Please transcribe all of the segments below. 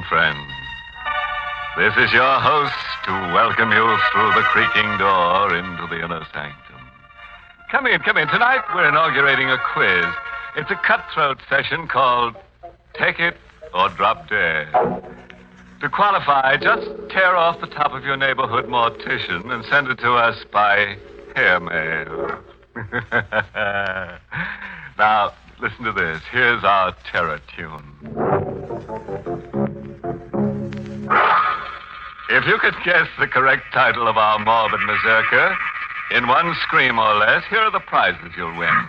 friend. This is your host to welcome you through the creaking door into the inner sanctum. Come in. Tonight we're inaugurating a quiz. It's a cutthroat session called Take It or Drop Dead. To qualify, just tear off the top of your neighborhood mortician and send it to us by hair mail. Now, listen to this. Here's our terror tune. If you could guess the correct title of our morbid mazurka in one scream or less, here are the prizes you'll win.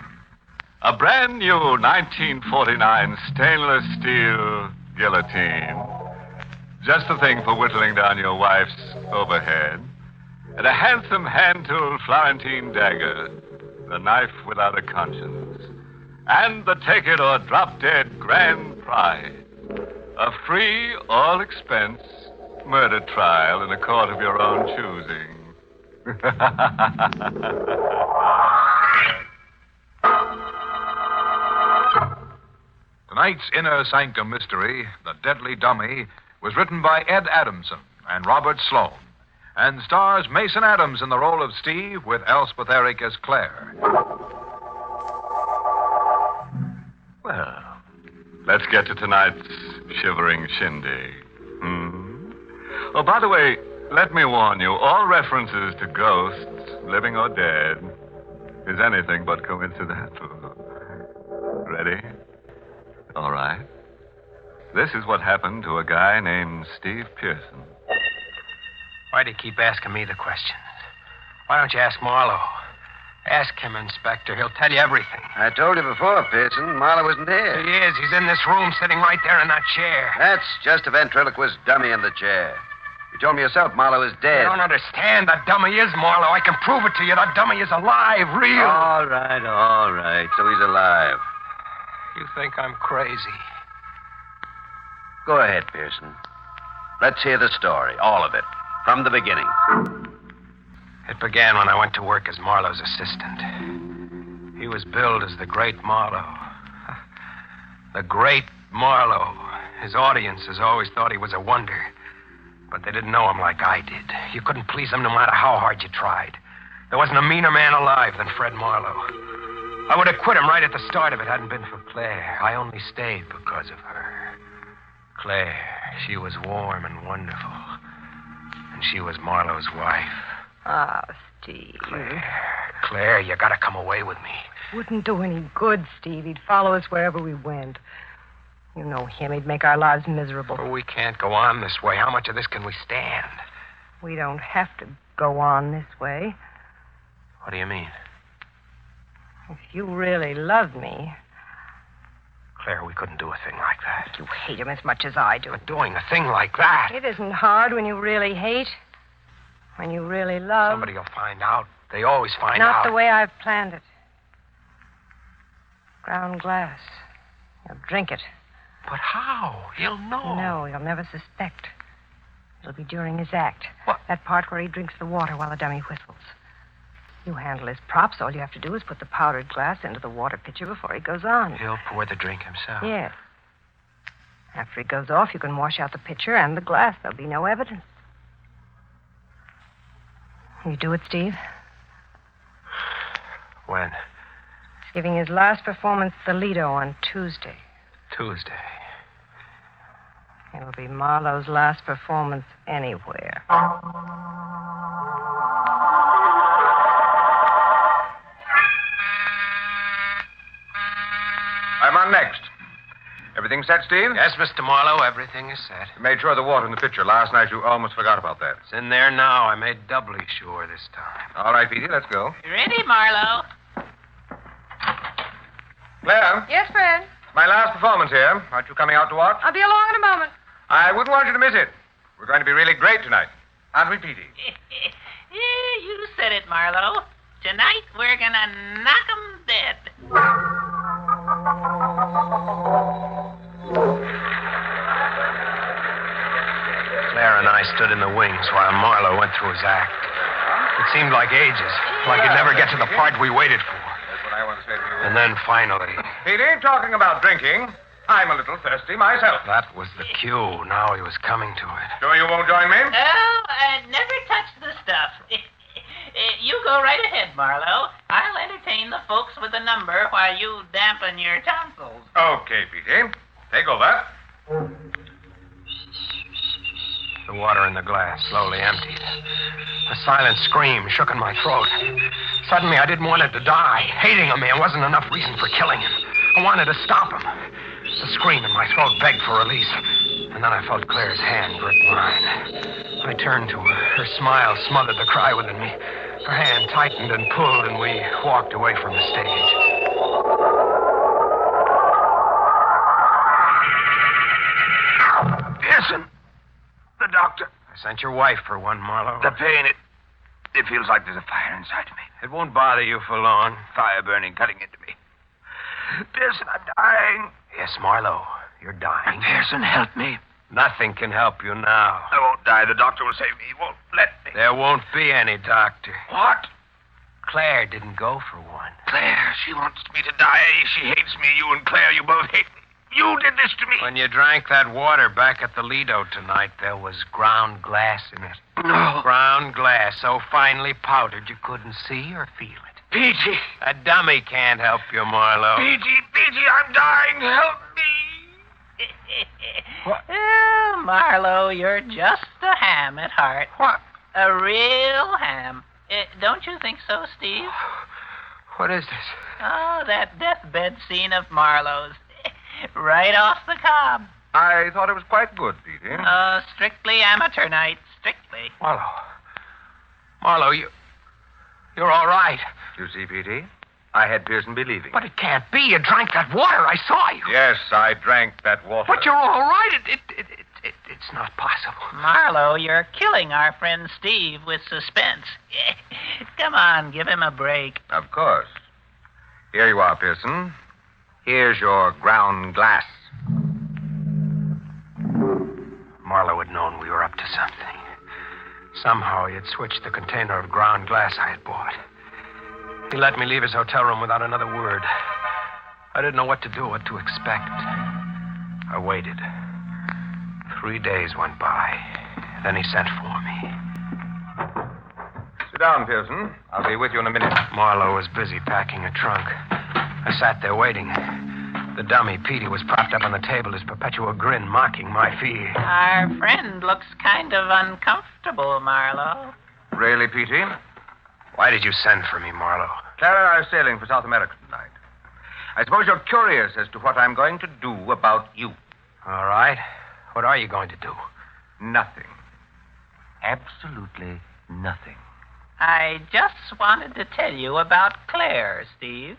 A brand new 1949 stainless steel guillotine. Just the thing for whittling down your wife's overhead. And a handsome hand-tooled Florentine dagger. The knife without a conscience. And the take-it-or-drop-dead grand prize. A free, all-expense murder trial in a court of your own choosing. Tonight's Inner Sanctum Mystery, The Deadly Dummy, was written by Ed Adamson and Robert Sloan, and stars Mason Adams in the role of Steve with Elspeth Eric as Claire. Well, let's get to tonight's shivering shindig. Oh, by the way, let me warn you, all references to ghosts, living or dead, is anything but coincidental. Ready? All right. This is what happened to a guy named Steve Pearson. Why do you keep asking me the questions? Why don't you ask Marlowe? Ask him, Inspector. He'll tell you everything. I told you before, Pearson. Marlowe isn't here. He is. He's in this room, sitting right there in that chair. That's just a ventriloquist dummy in the chair. You told me yourself Marlowe is dead. You don't understand. That dummy is Marlowe. I can prove it to you. That dummy is alive, real. All right. So he's alive. You think I'm crazy? Go ahead, Pearson. Let's hear the story, all of it, from the beginning. It began when I went to work as Marlowe's assistant. He was billed as the Great Marlowe. The Great Marlowe. His audiences always thought he was a wonder. But they didn't know him like I did. You couldn't please him no matter how hard you tried. There wasn't a meaner man alive than Fred Marlowe. I would have quit him right at the start if it hadn't been for Claire. I only stayed because of her. Claire, she was warm and wonderful. And she was Marlowe's wife. Ah, Steve. Claire, you gotta come away with me. Wouldn't do any good, Steve. He'd follow us wherever we went. You know him. He'd make our lives miserable. But we can't go on this way. How much of this can we stand? We don't have to go on this way. What do you mean? If you really loved me... Claire, we couldn't do a thing like that. You hate him as much as I do. But doing a thing like that... It isn't hard when you really hate. When you really love. Somebody will find out. They always find out. Not the way I've planned it. Ground glass. He'll drink it. But how? He'll know. No, he'll never suspect. It'll be during his act. What? That part where he drinks the water while the dummy whistles. You handle his props. All you have to do is put the powdered glass into the water pitcher before he goes on. He'll pour the drink himself. Yes. After he goes off, you can wash out the pitcher and the glass. There'll be no evidence. Will you do it, Steve? When? He's giving his last performance at the Lido on Tuesday. Tuesday. It'll be Marlowe's last performance anywhere. I'm on next. Everything set, Steve? Yes, Mr. Marlowe, everything is set. You made sure of the water in the pitcher. Last night you almost forgot about that. It's in there now. I made doubly sure this time. All right, Petey, let's go. You ready, Marlowe? Claire, Yes, Fred? my last performance here. Aren't you coming out to watch? I'll be along in a moment. I wouldn't want you to miss it. We're going to be really great tonight. Aren't we, Petey? You said it, Marlowe. Tonight we're gonna knock 'em dead. Claire and I stood in the wings while Marlowe went through his act. It seemed like ages, like he'd never get to the part we waited for. That's what I want to say to you. And then finally... Petey, talking about drinking, I'm a little thirsty myself. That was the cue. Now he was coming to it. Sure you won't join me? Oh, never touch the stuff. You go right ahead, Marlowe. I'll entertain the folks with a number while you dampen your tonsils. Okay, Petey. Take over. The water in the glass slowly emptied. A silent scream shook in my throat. Suddenly, I didn't want it to die. Hating a man wasn't enough reason for killing him. I wanted to stop him. The scream in my throat begged for release. And then I felt Claire's hand grip mine. I turned to her. Her smile smothered the cry within me. Her hand tightened and pulled, and we walked away from the stage. Pearson, the doctor. I sent your wife for one, Marlowe. The pain, it feels like there's a fire inside me. It won't bother you for long. Fire burning, cutting into me. Pearson, I'm dying. Yes, Marlowe, you're dying. Pearson, help me. Nothing can help you now. I won't die. The doctor will save me. He won't let me. There won't be any doctor. What? Claire didn't go for one. Claire, she wants me to die. She hates me. You and Claire, you both hate me. You did this to me. When you drank that water back at the Lido tonight, there was ground glass in it. No. Ground glass so finely powdered you couldn't see or feel it. Peachy. A dummy can't help you, Marlowe. Peachy, I'm dying. Help me. What? Oh, Marlowe, you're just a ham at heart. What? A real ham. Don't you think so, Steve? What is this? Oh, that deathbed scene of Marlowe's. Right off the cob. I thought it was quite good, Petey. Oh, strictly amateur night. Strictly. Marlowe, you're all right. You see, Petey, I had Pearson believing. But it can't be. You drank that water. I saw you. Yes, I drank that water. But you're all right. It's not possible. Marlowe, you're killing our friend Steve with suspense. Come on, give him a break. Of course. Here you are, Pearson. Here's your ground glass. Marlowe had known we were up to something. Somehow he had switched the container of ground glass I had bought. He let me leave his hotel room without another word. I didn't know what to do, what to expect. I waited. 3 days went by. Then he sent for me. Sit down, Pearson. I'll be with you in a minute. Marlowe was busy packing a trunk. I sat there waiting. The dummy, Petey, was propped up on the table, his perpetual grin mocking my fear. Our friend looks kind of uncomfortable, Marlowe. Really, Petey? Why did you send for me, Marlowe? Clara and I are sailing for South America tonight. I suppose you're curious as to what I'm going to do about you. All right. What are you going to do? Nothing. Absolutely nothing. I just wanted to tell you about Claire, Steve.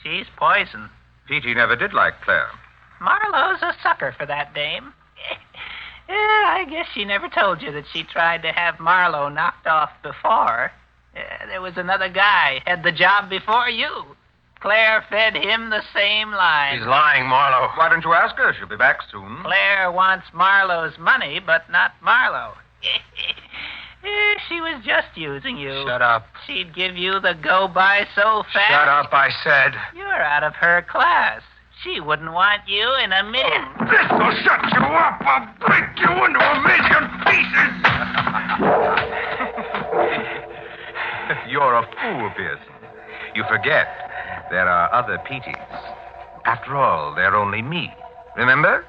She's poison. Petey never did like Claire. Marlowe's a sucker for that dame. I guess she never told you that she tried to have Marlowe knocked off before. There was another guy had the job before you. Claire fed him the same line. He's lying, Marlowe. Why don't you ask her? She'll be back soon. Claire wants Marlowe's money, but not Marlowe. She was just using you. Shut up. She'd give you the go-by so fast. Shut up, I said. You're out of her class. She wouldn't want you in a minute. This will shut you up. I'll break you into a million pieces. You're a fool, Pearson. You forget there are other Peteys. After all, they're only me. Remember?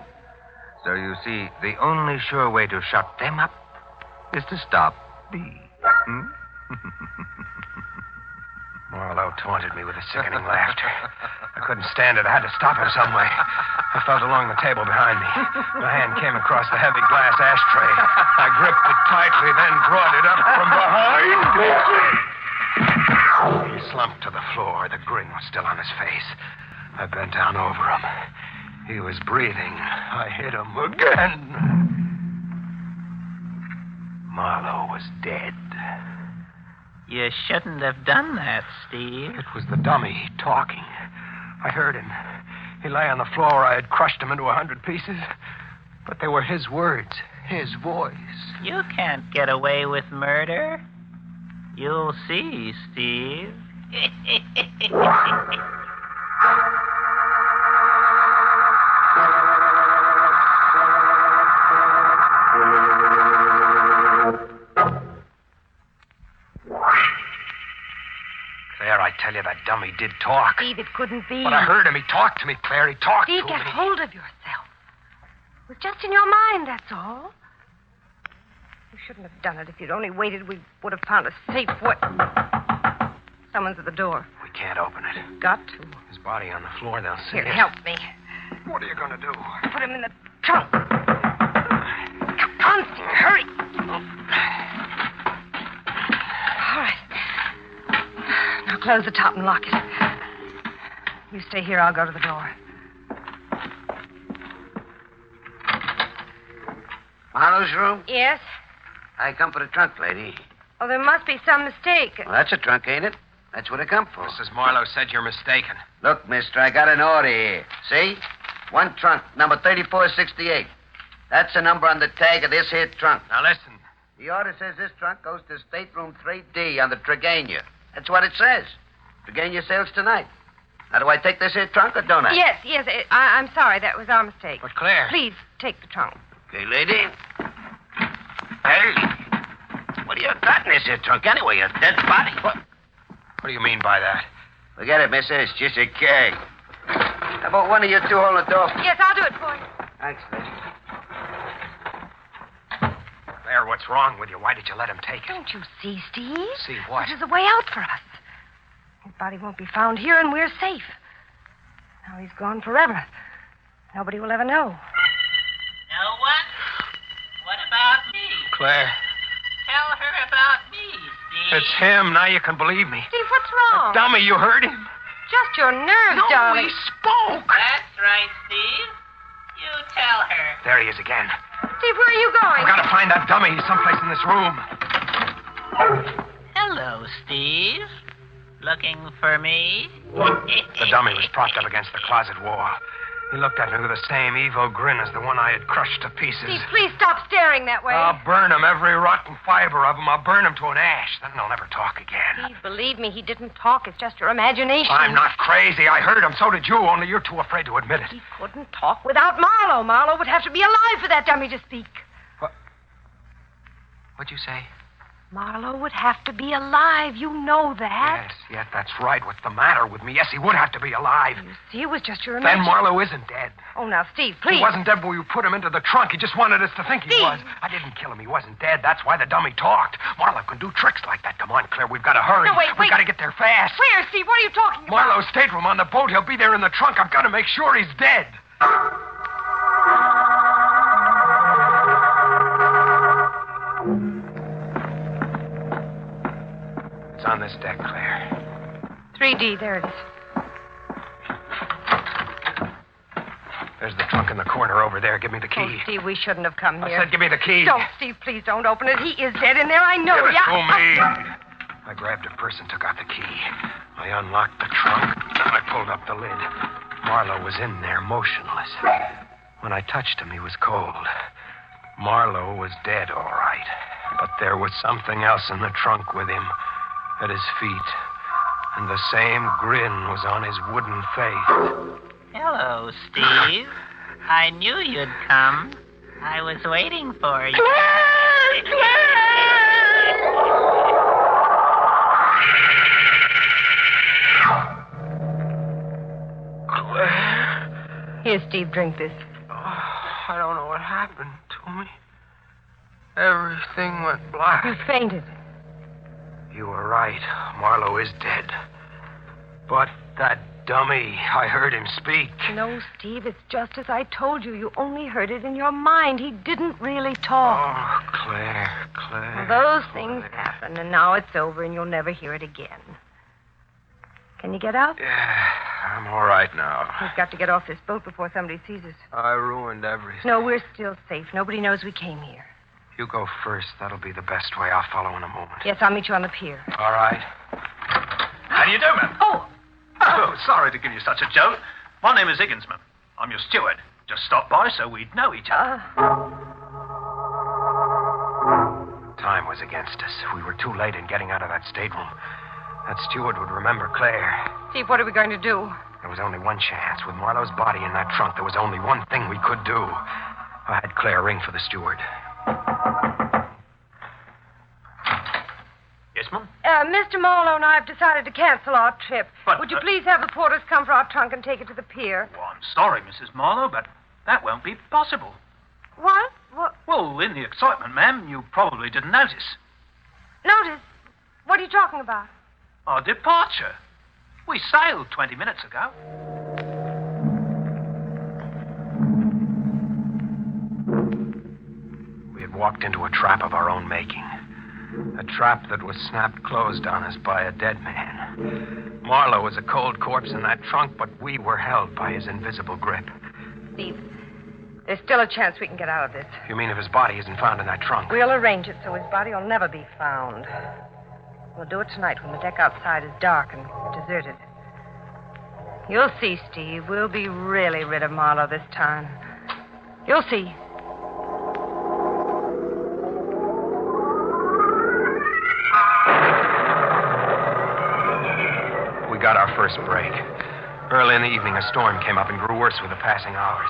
So you see, the only sure way to shut them up is to stop me. Marlowe taunted me with a sickening laughter. I couldn't stand it. I had to stop him some way. I felt along the table behind me. My hand came across the heavy glass ashtray. I gripped it tightly, then brought it up from behind. He slumped to the floor. The grin was still on his face. I bent down over him. He was breathing. I hit him again. Marlowe was dead. You shouldn't have done that, Steve. It was the dummy talking. I heard him. He lay on the floor. I had crushed him into 100 pieces. But they were his words, his voice. You can't get away with murder. You'll see, Steve. Claire, I tell you, that dummy did talk. Steve, it couldn't be. But I heard him. He talked to me, Claire. He talked Steve, to get me. hold of yourself. It was just in your mind, that's all. You shouldn't have done it. If you'd only waited, we would have found a safe way. Someone's at the door. We can't open it. Got to. His body on the floor, they'll see Here, it. help me. What are you going to do? Put him in the trunk. Come on, Steve, hurry. All right. Now close the top and lock it. You stay here, I'll go to the door. Marlowe's room? Yes? I come for the trunk, lady. Oh, there must be some mistake. Well, that's a trunk, ain't it? That's what I come for. Mrs. Marlowe said you're mistaken. Look, mister, I got an order here. See? One trunk, number 3468. That's the number on the tag of this here trunk. Now, listen. The order says this trunk goes to stateroom 3D on the Tregania. That's what it says. Tregania sails tonight. Now, do I take this here trunk or don't I? Yes. I'm sorry. That was our mistake. But, Claire. Please, take the trunk. Okay, lady. Hey, what do you got in this here trunk anyway? A dead body? What do you mean by that? Forget it, mister. It's just a keg. How about one of you two holding the door? Yes, I'll do it for you. Thanks, lady. Claire, what's wrong with you? Why did you let him take it? Don't you see, Steve? See what? This is a way out for us. His body won't be found here, and we're safe. Now he's gone forever. Nobody will ever know. No one? What about me? Claire, Tell her about me, Steve. it's him. Now you can believe me. Steve, what's wrong? Dummy, you heard him? Just your nerves, No, darling. he spoke. That's right, Steve. You tell her. There he is again. Steve, where are you going? I've got to find that dummy. He's someplace in this room. Hello, Steve. Looking for me? The dummy was propped up against the closet wall. He looked at me with the same evil grin as the one I had crushed to pieces. Steve, please stop staring that way. I'll burn him, every rotten fiber of him. I'll burn him to an ash. Then they'll never talk again. Steve, believe me, he didn't talk. It's just your imagination. I'm not crazy. I heard him. So did you, only you're too afraid to admit it. He couldn't talk without Marlowe. Marlowe would have to be alive for that dummy to speak. What'd you say? Marlowe would have to be alive. You know that. Yes, that's right. What's the matter with me? Yes, he would have to be alive. You see, it was just your Then imagination. Marlowe isn't dead. Oh, now, Steve, please. He wasn't dead when you put him into the trunk. He just wanted us to think he Steve. was. I didn't kill him. He wasn't dead. That's why the dummy talked. Marlowe can do tricks like that. Come on, Claire. We've got to hurry. No, wait. We've got to get there fast. Where, Steve? What are you talking about? Marlowe's stateroom on the boat. He'll be there in the trunk. I've got to make sure he's dead. It's on this deck, Claire. 3D, there it is. There's the trunk in the corner over there. Give me the key. Oh, Steve, we shouldn't have come I here. said give me the key. Don't, Steve, please don't open it. He is dead in there. I know. Give it Yeah. to me. I grabbed a purse and took out the key. I unlocked the trunk. I pulled up the lid. Marlowe was in there, motionless. When I touched him, he was cold. Marlowe was dead, all right. But there was something else in the trunk with him, at his feet. And the same grin was on his wooden face. Hello, Steve. I knew you'd come. I was waiting for you. Here, Steve, drink this. I don't know what happened to me. Everything went black. You fainted. You were right. Marlowe is dead. But that dummy, I heard him speak. No, Steve, it's just as I told you. You only heard it in your mind. He didn't really talk. Oh, Claire. Well, those things happen, and now it's over, and you'll never hear it again. Can you get out? Yeah, I'm all right now. We've got to get off this boat before somebody sees us. I ruined everything. No, we're still safe. Nobody knows we came here. You go first. That'll be the best way. I'll follow in a moment. Yes, I'll meet you on the pier. All right. How do you do, ma'am? Oh! Oh, sorry to give you such a joke. My name is Higginsman. I'm your steward. Just stopped by so we'd know each other. Time was against us. We were too late in getting out of that stateroom. That steward would remember Claire. Steve, what are we going to do? There was only one chance. With Marlowe's body in that trunk, there was only one thing we could do. I had Claire ring for the steward. Yes, ma'am? Mr. Marlowe and I have decided to cancel our trip. But, Would you please have the porters come for our trunk and take it to the pier? Well, I'm sorry, Mrs. Marlowe, but that won't be possible. What? What? Well, in the excitement, ma'am, you probably didn't notice. Notice? What are you talking about? Our departure. We sailed 20 minutes ago. We had walked into a trap of our own making. A trap that was snapped closed on us by a dead man. Marlowe was a cold corpse in that trunk, but we were held by his invisible grip. Steve, there's still a chance we can get out of this. You mean if his body isn't found in that trunk? We'll arrange it so his body will never be found. We'll do it tonight when the deck outside is dark and deserted. You'll see, Steve. We'll be really rid of Marlowe this time. You'll see. We got our first break. Early in the evening, a storm came up and grew worse with the passing hours.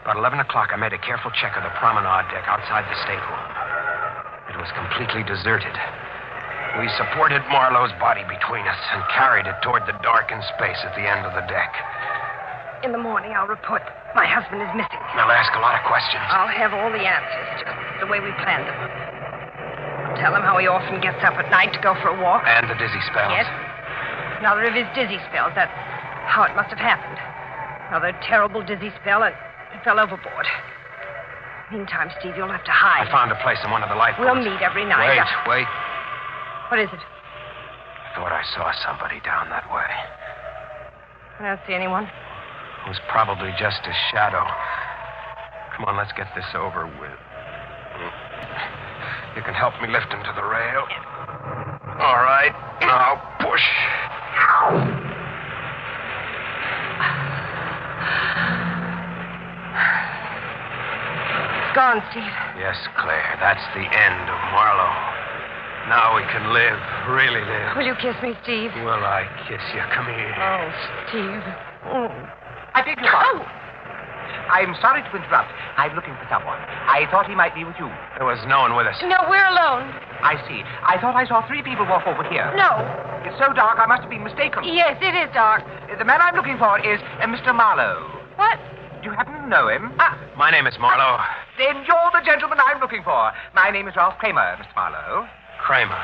About 11 o'clock, I made a careful check of the promenade deck outside the stateroom. It was completely deserted. We supported Marlowe's body between us and carried it toward the darkened space at the end of the deck. In the morning, I'll report my husband is missing. They'll ask a lot of questions. I'll have all the answers, just the way we planned them. I'll tell him how he often gets up at night to go for a walk. And the dizzy spells. Yes. Another of his dizzy spells. That's how it must have happened. Another terrible dizzy spell, and he fell overboard. Meantime, Steve, you'll have to hide. I found a place in one of the lifeboats. We'll meet every night. Wait. What is it? I thought I saw somebody down that way. I don't see anyone. It was probably just a shadow. Come on, let's get this over with. You can help me lift him to the rail. All right. Now push. It's gone, Steve. Yes, Claire. That's the end of Marlowe. Now we can live, really live. Will you kiss me, Steve? Will I kiss you? Come here. Oh, Steve. I beg your pardon. I'm sorry to interrupt. I'm looking for someone. I thought he might be with you. There was no one with us. No, we're alone. I see. I thought I saw 3 people walk over here. No. It's so dark, I must have been mistaken. Yes, it is dark. The man I'm looking for is Mr. Marlowe. What? Do you happen to know him? My name is Marlowe. Then you're the gentleman I'm looking for. My name is Ralph Kramer, Mr. Marlowe. Kramer.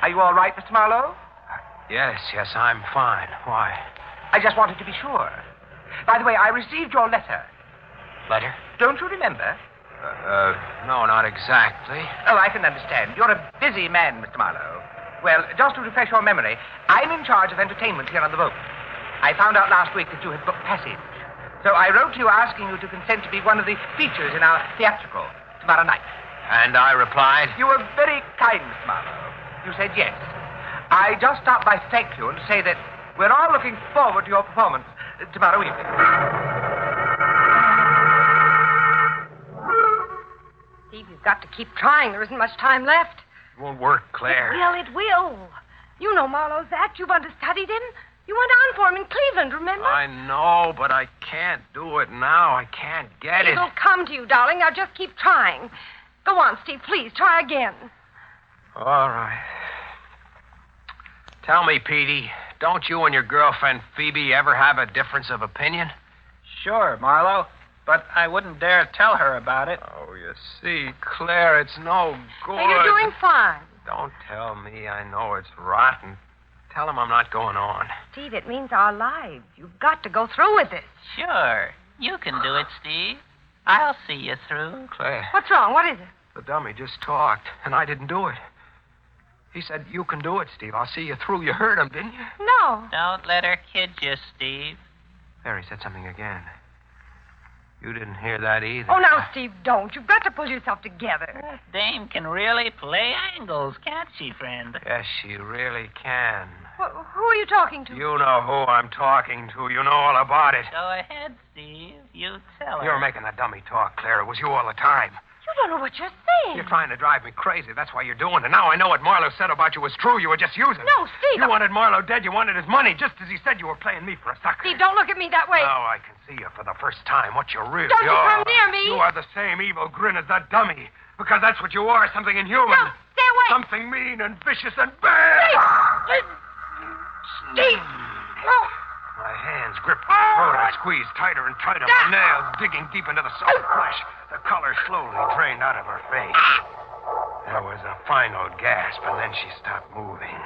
Are you all right, Mr. Marlowe? Yes, I'm fine. Why? I just wanted to be sure. By the way, I received your letter. Letter? Don't you remember? No, not exactly. Oh, I can understand. You're a busy man, Mr. Marlowe. Well, just to refresh your memory, I'm in charge of entertainment here on the boat. I found out last week that you had booked passage. So I wrote to you asking you to consent to be one of the features in our theatrical tomorrow night. And I replied? You were very kind, Mr. Marlowe. You said yes. I just stopped by to thank you and to say that we're all looking forward to your performance tomorrow evening. Steve, you've got to keep trying. There isn't much time left. It won't work, Claire. It will. You know Marlowe's act. You've understudied him. You went on for him in Cleveland, remember? I know, but I can't do it now. I can't get it. It'll come to you, darling. Now just keep trying. Go on, Steve, please. Try again. All right. Tell me, Petey, don't you and your girlfriend Phoebe ever have a difference of opinion? Sure, Marlowe. But I wouldn't dare tell her about it. Oh, you see, Claire, it's no good. Hey, you're doing fine. Don't tell me. I know it's rotten. Tell him I'm not going on. Steve, it means our lives. You've got to go through with this. Sure. You can do it, Steve. I'll see you through. Claire. What's wrong? What is it? The dummy just talked, and I didn't do it. He said, you can do it, Steve. I'll see you through. You heard him, didn't you? No. Don't let her kid you, Steve. There, he said something again. You didn't hear that either. Oh, now, Steve, don't. You've got to pull yourself together. That dame can really play angles, can't she, friend? Yes, she really can. Who are you talking to? You know who I'm talking to. You know all about it. Go ahead, Steve. You tell her. You're making the dummy talk, Claire. It was you all the time. You don't know what you're saying. You're trying to drive me crazy. That's why you're doing it. Now I know what Marlowe said about you was true. You were just using it. No, Steve. You wanted Marlowe dead. You wanted his money, just as he said you were playing me for a sucker. Steve, don't look at me that way. Now I can see you for the first time, what you really Don't you are. come near me. You are the same evil grin as that dummy. Because that's what you are, something inhuman. No, stay away. Something mean and vicious and bad. Steve! My hands gripped my throat. I squeezed tighter and tighter, my nails digging deep into the soft flesh. The color slowly drained out of her face. There was a final gasp, and then she stopped moving.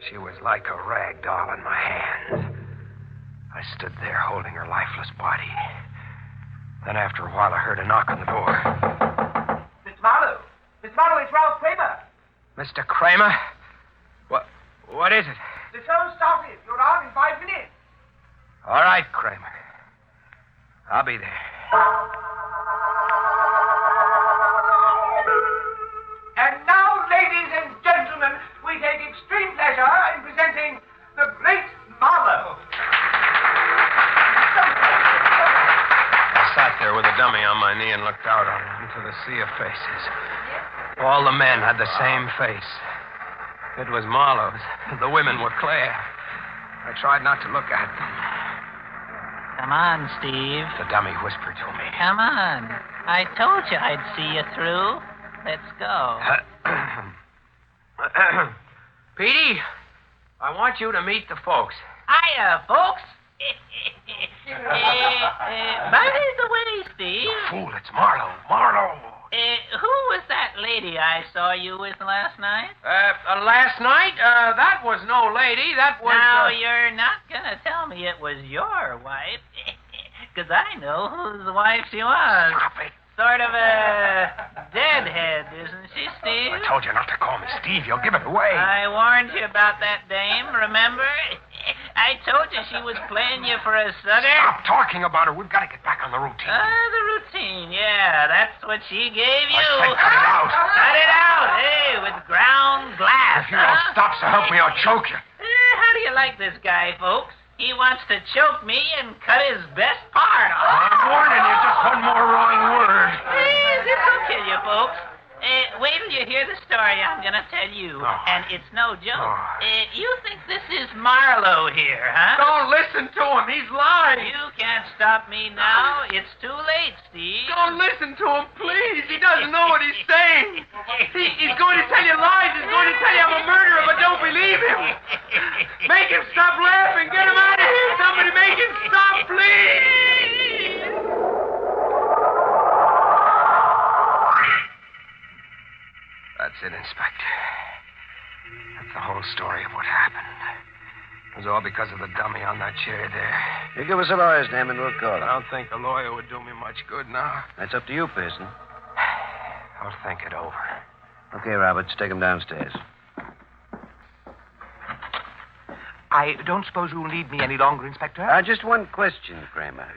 She was like a rag doll in my hands. I stood there holding her lifeless body. Then after a while, I heard a knock on the door. Mr. Marlowe! Mr. Marlowe, it's Ralph Kramer. Mr. Kramer? What is it? The show started. You're on in 5 minutes. All right, Kramer. I'll be there. And now, ladies and gentlemen, we take extreme pleasure in presenting the great Marlowe. I sat there with a dummy on my knee and looked out into the sea of faces. All the men had the same face. It was Marlowe's. The women were Claire. I tried not to look at them. Come on, Steve. The dummy whispered to me. Come on. I told you I'd see you through. Let's go. Petey, I want you to meet the folks. Hiya, folks. By the way, Steve. Fool, it's Marlowe. Marlowe. Who was that lady I saw you with last night? Last night? That was no lady. That was... Now, you're not going to tell me it was your wife. Because I know whose wife she was. Stop it. Sort of a deadhead, isn't she, Steve? I told you not to call me Steve. You'll give it away. I warned you about that dame, remember? I told you she was playing you for a sucker. Stop talking about her. We've got to get back on the routine. The routine, yeah. That's what she gave you. I said cut it out. Cut it out, hey, with ground glass. If you don't stop, so help me, I'll choke you. How do you like this guy, folks? He wants to choke me and cut his best part off. I'm warning you, just one more wrong word. This will kill you, folks. Wait till you hear the story I'm going to tell you. Oh. And it's no joke. Oh. You think this is Marlowe here, huh? Don't listen to him. He's lying. You can't stop me now. It's too late, Steve. Don't listen to him, please. He doesn't know what he's saying. He's going to tell you lies. He's going to tell you I'm a murderer, but don't believe him. Make him stop laughing. Get him out of here. Somebody make him stop, please. That's it, Inspector. That's the whole story of what happened. It was all because of the dummy on that chair there. You give us a lawyer's name and we'll call I him. don't think a lawyer would do me much good now. That's up to you, Pearson. I'll think it over. Okay, Roberts, take him downstairs. I don't suppose you'll need me any longer, Inspector? Just one question, Kramer.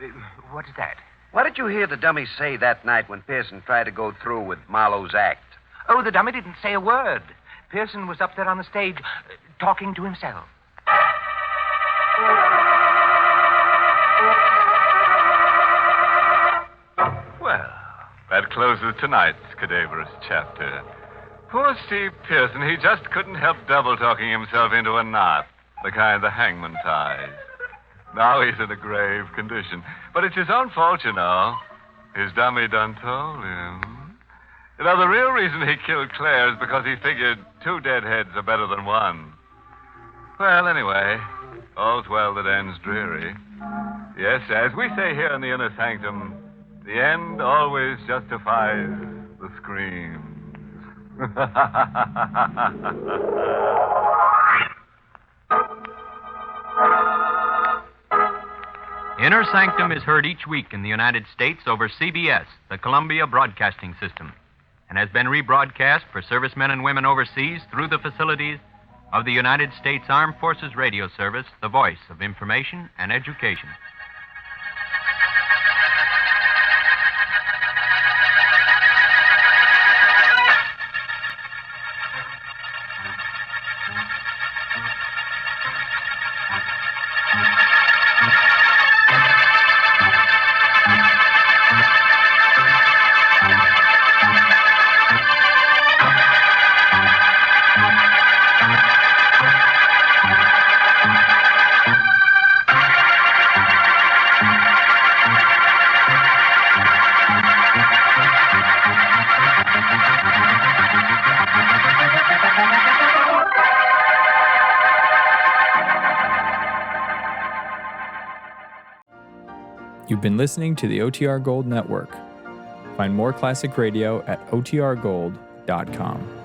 What is that? What did you hear the dummy say that night when Pearson tried to go through with Marlowe's act? Oh, the dummy didn't say a word. Pearson was up there on the stage talking to himself. Well, that closes tonight's cadaverous chapter. Poor Steve Pearson, he just couldn't help double-talking himself into a knot, the kind the hangman ties. Now he's in a grave condition. But it's his own fault, you know. His dummy done told him. You know, the real reason he killed Claire is because he figured 2 deadheads are better than 1. Well, anyway, all's well that ends dreary. Yes, as we say here in the inner sanctum, the end always justifies the screams. Inner Sanctum is heard each week in the United States over CBS, the Columbia Broadcasting System, and has been rebroadcast for servicemen and women overseas through the facilities of the United States Armed Forces Radio Service, the voice of information and education. You've been listening to the OTR Gold Network. Find more classic radio at otrgold.com.